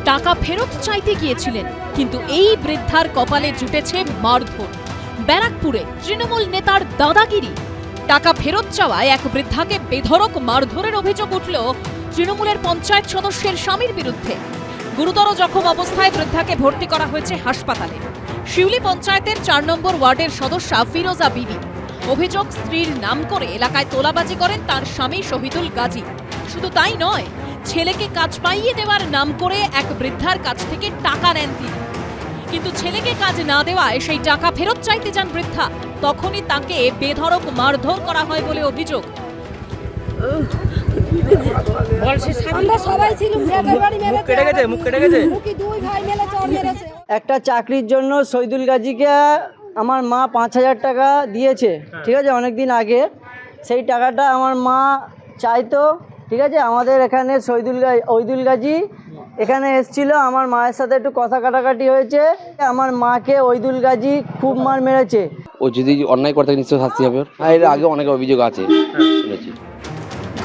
টাকা ফেরত চাইতে গিয়েছিলেন, কিন্তু এই বৃদ্ধার কপালে জুটেছে মারধর। ব্যারাকপুরে তৃণমূল নেতার দাদাগিরি। টাকা ফেরত চাওয়ায় এক বৃদ্ধাকে বেধড়ক মারধরের অভিযোগ উঠল তৃণমূলের পঞ্চায়েত সদস্যের স্বামীর বিরুদ্ধে। গুরুতর জখম অবস্থায় বৃদ্ধাকে ভর্তি করা হয়েছে হাসপাতালে। শিউলি পঞ্চায়েতের ৪ নম্বর ওয়ার্ডের সদস্যা ফিরোজা বিবি। অভিযোগ, স্ত্রীর নাম করে এলাকায় তোলাবাজি করেন তার স্বামী শহীদুল গাজী। শুধু তাই নয়, ছেলেকে কাজ পাইয়ে দেওয়ার নাম করে এক বৃদ্ধার কাছ থেকে টাকা নেন তিনি। কিন্তু ছেলেকে কাজ না দেওয়ায় সেই টাকা ফেরত চাইতে যান বৃদ্ধা। তখনই তাকে বেধড়ক মারধর করা হয় বলে অভিযোগ। একটা চাকরির জন্য শহীদুল গাজীকে আমার মা ৫,০০০ টাকা দিয়েছে, ঠিক আছে, অনেকদিন আগে। সেই টাকাটা আমার মা চাইতো, ঠিক আছে। আমাদের এখানে শহীদুল গাজী এখানে এসেছিল, আমার মায়ের সাথে একটু কথা কাটাকাটি হয়েছে। আমার মাকে ওইদুল গাজী খুব মার মেরেছে। ও যদি অন্যায় করতে নিশ্চয় শাস্তি হবে। এর আগে অনেক অভিযোগ আছে শুনেছি।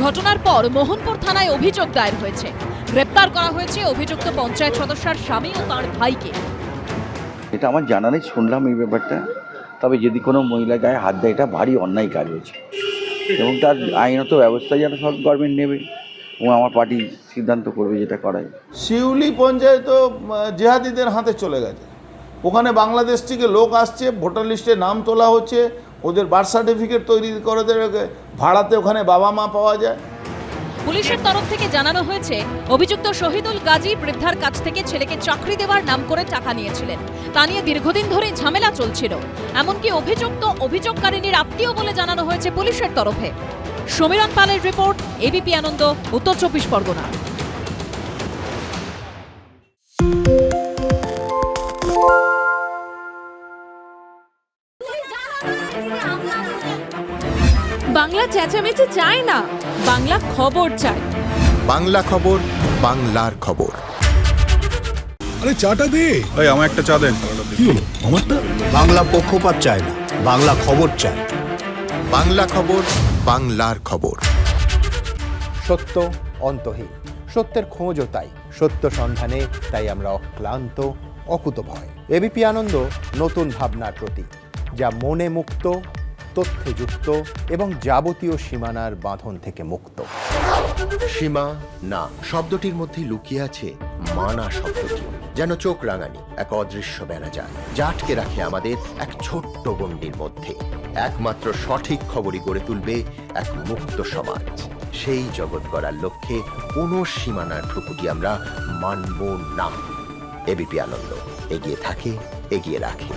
ঘটনার পর মোহনপুর থানায় অভিযোগ দায়ের হয়েছে। গ্রেপ্তার করা হয়েছে অভিযুক্ত পঞ্চায়েত সদস্যের স্বামী ও তার ভাইকে। এটা আমার জানা নেই, শুনলাম এই ব্যাপারটা। তবে যদি কোনো মহিলা গায়ে হাত দেয়, এটা ভারী অন্যায় কাজ হয়েছে এবং তার আইনত ব্যবস্থা যেন সব গভর্নমেন্ট নেবে এবং আমার পার্টি সিদ্ধান্ত করবে যেটা করায়। শিউলি পঞ্চায়েত জেহাদিদের হাতে চলে গেছে। ওখানে বাংলাদেশ থেকে লোক আসছে, ভোটার লিস্টে নাম তোলা হচ্ছে, ওদের বার্থ সার্টিফিকেট তৈরি করে দেবে, ভাড়াতে ওখানে বাবা মা পাওয়া যায়। পুলিশের তরফ থেকে জানানো হয়েছে, অভিযুক্ত শহীদুল গাজী বৃদ্ধার কাছ থেকে ছেলেকে চাকরি দেওয়ার নাম করে টাকা নিয়েছিলেন। তা নিয়ে দীর্ঘদিন ধরে ঝামেলা চলছিল। এমনকি অভিযোগকারিনীর আত্মীয় বলে জানানো হয়েছে পুলিশের তরফে। সমীরণ পালের রিপোর্ট, এবিপি আনন্দ, উত্তর ২৪ পরগনা। বাংলা চেঁচামেচি চায় না, বাংলা খবর চায়। বাংলা খবর, বাংলার খবর। আরে চাটা দে। এই আমার একটা চা দেন। কি হলো আমারটা? বাংলা পক্ষপাত চায় না, বাংলা খবর চায়। বাংলা খবর, বাংলার খবর। সত্য অন্তহীন, সত্যের খোঁজও তাই, সত্য সন্ধানে তাই আমরা অক্লান্ত, অকুতভয়। এবিপি আনন্দ নতুন ভাবনার প্রতীক, যা মনে মুক্ত, তথ্যে যুক্ত এবং যাবতীয় সীমানার বাঁধন থেকে মুক্ত। সীমা না শব্দটির মধ্যে লুকিয়ে আছে মানা শব্দটি, যেন চোখ রাঙানি এক অদৃশ্য বেড়াজাল, যা আটকে রাখে আমাদের এক ছোট্ট গণ্ডির মধ্যে। একমাত্র সঠিক খবরই গড়ে তুলবে এক মুক্ত সমাজ। সেই জগৎ গড়ার লক্ষ্যে কোনো সীমানার ঠুকুটি আমরা মানব না। এবিপি আনন্দ এগিয়ে থাকে, এগিয়ে রাখে।